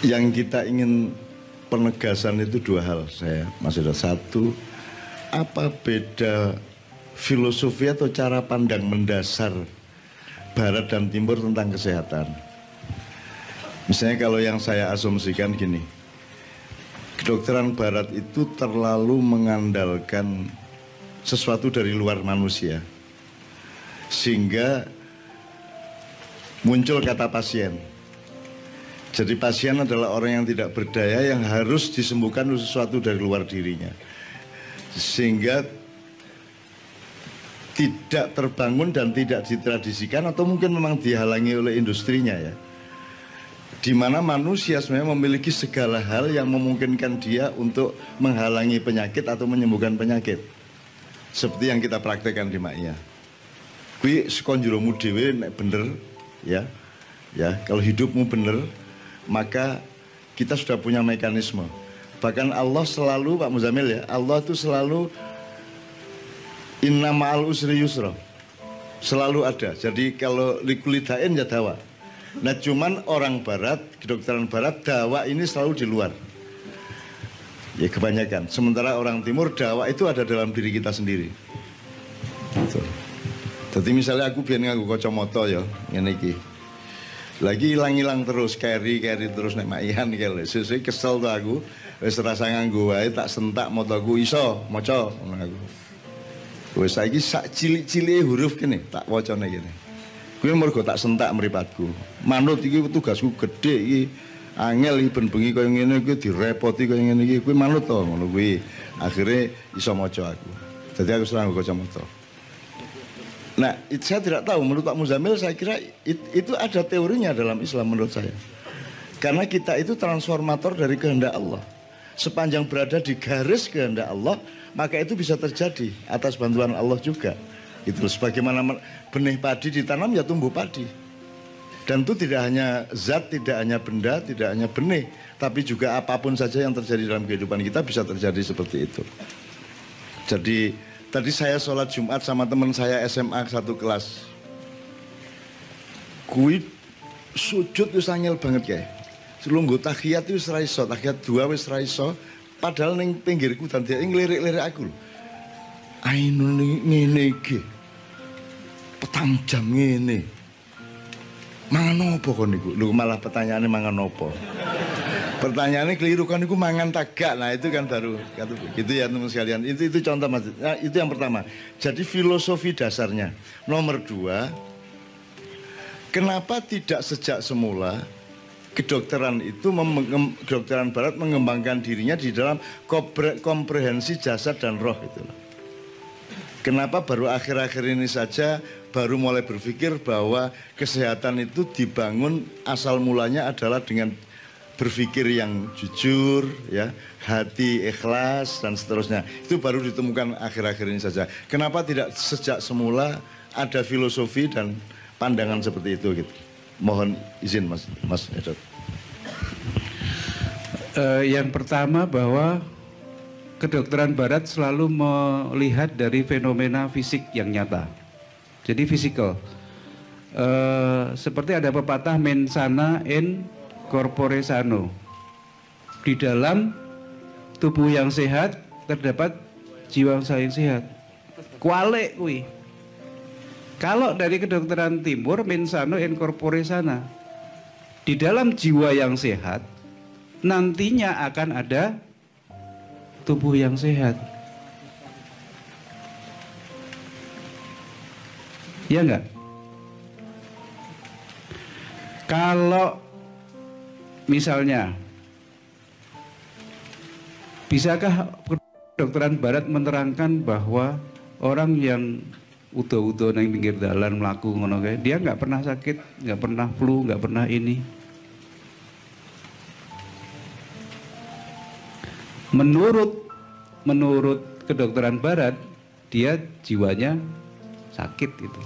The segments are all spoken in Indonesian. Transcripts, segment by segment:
Yang kita ingin penegasan itu dua hal saya, Mas Ida. Satu, apa beda filosofi atau cara pandang mendasar Barat dan Timur tentang kesehatan? Misalnya kalau yang saya asumsikan gini, kedokteran Barat itu terlalu mengandalkan sesuatu dari luar manusia, sehingga muncul kata pasien. Jadi pasien adalah orang yang tidak berdaya yang harus disembuhkan sesuatu dari luar dirinya, sehingga tidak terbangun dan tidak ditradisikan, atau mungkin memang dihalangi oleh industrinya ya, di mana manusia sebenarnya memiliki segala hal yang memungkinkan dia untuk menghalangi penyakit atau menyembuhkan penyakit, seperti yang kita praktekkan di Maia. Kui sekonjuromu dewe nek bener ya, kalau hidupmu bener, maka kita sudah punya mekanisme. Bahkan Allah selalu, Pak Muzamil ya, Allah itu selalu inna ma'al usri yusra, selalu ada. Jadi kalau likulidain ya dawa. Nah cuman orang Barat, kedokteran Barat, dawa ini selalu di luar ya kebanyakan. Sementara orang Timur, dawa itu ada dalam diri kita sendiri gitu. Jadi misalnya aku biar nganggo kacamata ya ngene iki, lagi hilang terus, carry terus nek Maian kele. Sesuk kesel tuh aku, wis rasa nganggo wae tak sentak mataku iso maca ngono aku. Wis saiki sak cilik-cilike huruf kene tak wacane kene. Kuwi mergo tak sentak mripatku. Manut iki tugasku gedhe iki. Angel iki ben bengi kaya ngene iki direpoti kaya ngene iki. Kuwi manut to ngono kuwi. Akhire iso maca aku. Jadi aku serang kacamata. Nah, saya tidak tahu, menurut Pak Muzamil saya kira itu ada teorinya dalam Islam menurut saya. Karena kita itu transformator dari kehendak Allah. Sepanjang berada di garis kehendak Allah, maka itu bisa terjadi atas bantuan Allah juga. Itu sebagaimana benih padi ditanam ya tumbuh padi. Dan itu tidak hanya zat, tidak hanya benda, tidak hanya benih, tapi juga apapun saja yang terjadi dalam kehidupan kita bisa terjadi seperti itu. Jadi tadi saya sholat Jumat sama teman saya SMA satu kelas. Kui sujud wis angel banget kayak. Selungguh tahiyat wis ra iso, tahiyat 2 wis ra iso. Padahal ning pinggirku dan dia ngelirik-lirik aku lho. Ainun ngene iki. Petang jam ngene. Mangan apa kon niku? Lho malah pertanyaannya mangan apa? Pertanyaannya keliru kan, itu mangan tagak. Nah itu kan baru gitu ya teman sekalian. Itu contoh Mas. Nah, itu yang pertama. Jadi filosofi dasarnya. Nomor 2, kenapa tidak sejak semula kedokteran itu kedokteran Barat mengembangkan dirinya di dalam komprehensi jasad dan roh itu. Kenapa baru akhir-akhir ini saja baru mulai berpikir bahwa kesehatan itu dibangun asal mulanya adalah dengan berpikir yang jujur, ya, hati ikhlas dan seterusnya. Itu baru ditemukan akhir-akhir ini saja. Kenapa tidak sejak semula ada filosofi dan pandangan seperti itu gitu? Mohon izin Mas Edot. Yang pertama bahwa kedokteran Barat selalu melihat dari fenomena fisik yang nyata. Jadi fisikal. Seperti ada pepatah mens sana in corpore sano. Di dalam tubuh yang sehat terdapat jiwa yang sehat. Kualik kuwi. Kalau dari kedokteran Timur mens sano in corpore sana. Di dalam jiwa yang sehat nantinya akan ada tubuh yang sehat. Ya enggak? Kalau misalnya, bisakah kedokteran Barat menerangkan bahwa orang yang utuh-utuh nang pinggir dalan melaku ngono kae, dia nggak pernah sakit, nggak pernah flu, nggak pernah ini. Menurut kedokteran Barat, dia jiwanya sakit gitu.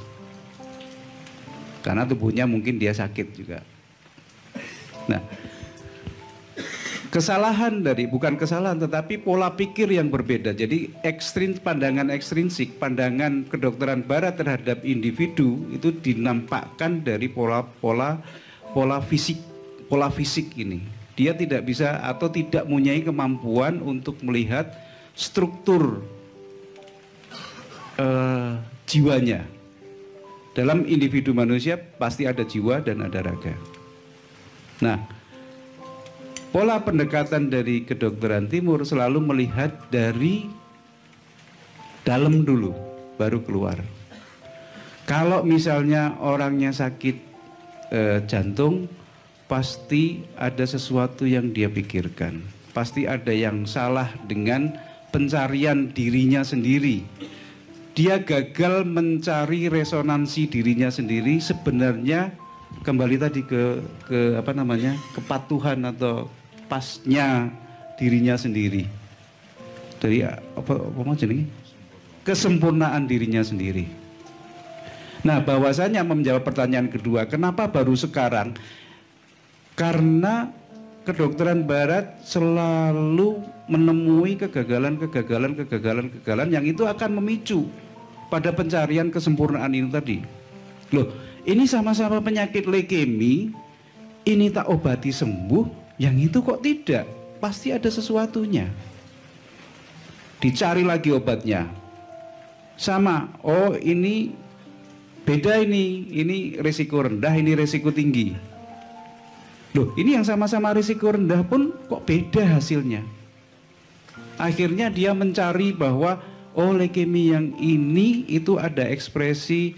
Karena tubuhnya mungkin dia sakit juga. Nah, kesalahan bukan kesalahan tetapi pola pikir yang berbeda. Jadi pandangan ekstrinsik, pandangan kedokteran Barat terhadap individu itu dinampakkan dari pola fisik ini. dia tidak bisa atau tidak mempunyai kemampuan untuk melihat struktur jiwanya. Dalam individu manusia pasti ada jiwa dan ada raga. Nah, pola pendekatan dari kedokteran timur selalu melihat dari dalam dulu, baru keluar. Kalau misalnya orangnya sakit jantung, pasti ada sesuatu yang dia pikirkan. Pasti ada yang salah dengan pencarian dirinya sendiri. Dia gagal mencari resonansi dirinya sendiri. Sebenarnya kembali tadi ke kepatuhan atau pasnya dirinya sendiri. Dari apa jenenge? Kesempurnaan dirinya sendiri. Nah, bahwasanya menjawab pertanyaan kedua, kenapa baru sekarang? Karena kedokteran barat selalu menemui kegagalan yang itu akan memicu pada pencarian kesempurnaan ini tadi. Loh, ini sama-sama penyakit leukemi, ini tak obati sembuh, yang itu kok tidak? Pasti ada sesuatunya. Dicari lagi obatnya. Sama, oh ini beda ini risiko rendah, ini risiko tinggi. Loh, ini yang sama-sama risiko rendah pun kok beda hasilnya. Akhirnya dia mencari bahwa oh leukemi yang ini itu ada ekspresi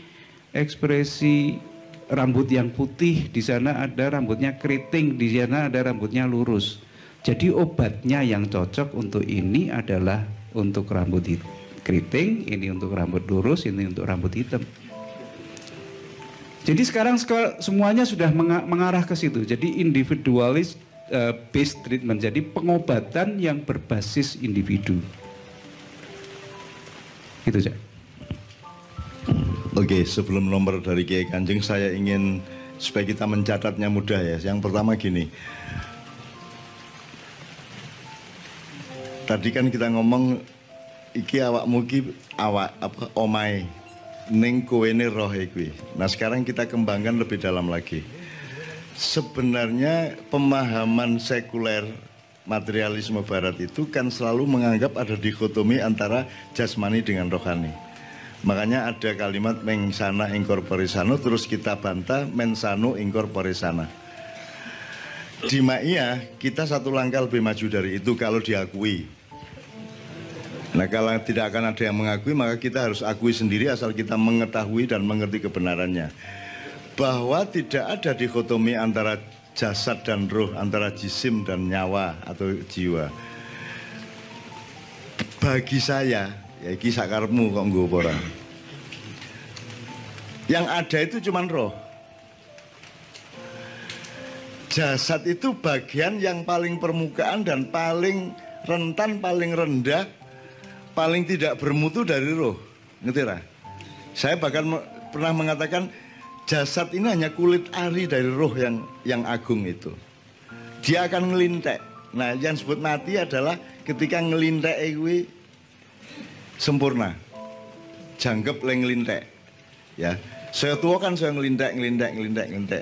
rambut yang putih, di sana ada rambutnya keriting, di sana ada rambutnya lurus. Jadi obatnya yang cocok untuk ini adalah untuk rambut keriting, ini untuk rambut lurus, ini untuk rambut hitam. Jadi sekarang semuanya sudah mengarah ke situ. Jadi individualis based treatment. Jadi pengobatan yang berbasis individu. Gitu, Cak. Oke, sebelum nomor dari Kiai Kanjeng, saya ingin supaya kita mencatatnya mudah ya. Yang pertama gini. Tadi kan kita ngomong iki awakmu ki omai ning kowene roh kuwi. Nah, sekarang kita kembangkan lebih dalam lagi. Sebenarnya pemahaman sekuler materialisme barat itu kan selalu menganggap ada dikotomi antara jasmani dengan rohani. Makanya ada kalimat mengsana ing corpore sano, terus kita bantah mensano ing corpore sana. Di Ma'iyah kita satu langkah lebih maju dari itu kalau diakui. Nah, kalau tidak akan ada yang mengakui, maka kita harus akui sendiri asal kita mengetahui dan mengerti kebenarannya. Bahwa tidak ada dikotomi antara jasad dan roh, antara jisim dan nyawa atau jiwa. Bagi saya, ya iki sakarepmu kok nggo ora. Yang ada itu cuman roh. Jasad itu bagian yang paling permukaan dan paling rentan, paling rendah, paling tidak bermutu dari roh. Ngerti lah? Saya bahkan pernah mengatakan jasad ini hanya kulit ari dari roh yang agung itu. Dia akan ngelintek. Nah, yang disebut mati adalah ketika ngelintek itu sempurna. Janggep le ngelintek. Ya. Saya tua kan saya ngelintek.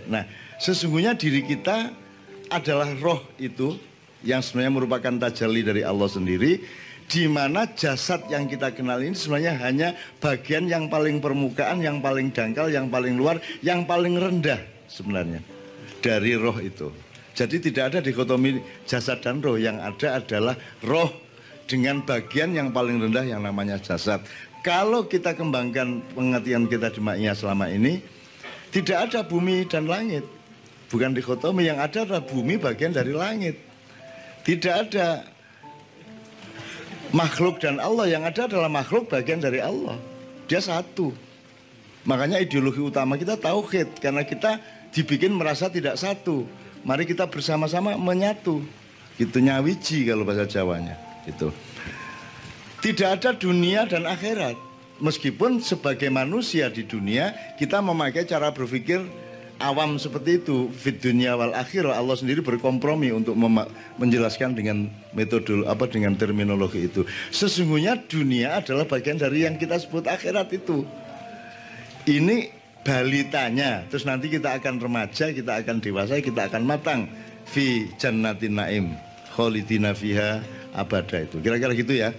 Nah, sesungguhnya diri kita adalah roh itu yang sebenarnya merupakan tajalli dari Allah sendiri, di mana jasad yang kita kenal ini sebenarnya hanya bagian yang paling permukaan, yang paling dangkal, yang paling luar, yang paling rendah sebenarnya dari roh itu. Jadi tidak ada dikotomi jasad dan roh, yang ada adalah roh dengan bagian yang paling rendah yang namanya jasad. Kalau kita kembangkan pengertian kita di Ma'iyah selama ini, tidak ada bumi dan langit. Bukan dikotomi, yang ada adalah bumi bagian dari langit. Tidak ada makhluk dan Allah, yang ada adalah makhluk bagian dari Allah. Dia satu. Makanya ideologi utama kita tauhid, karena kita dibikin merasa tidak satu. Mari kita bersama-sama menyatu. Gitu, nyawiji kalau bahasa Jawanya. Gitu. Tidak ada dunia dan akhirat. Meskipun sebagai manusia di dunia kita memakai cara berpikir awam seperti itu, fid dunya wal akhirah. Allah sendiri berkompromi untuk menjelaskan dengan metode dengan terminologi itu. Sesungguhnya dunia adalah bagian dari yang kita sebut akhirat itu. Ini balitanya, terus nanti kita akan remaja, kita akan dewasa, kita akan matang. fi jannatin naim khalidina fiha abada itu. Kira-kira gitu ya.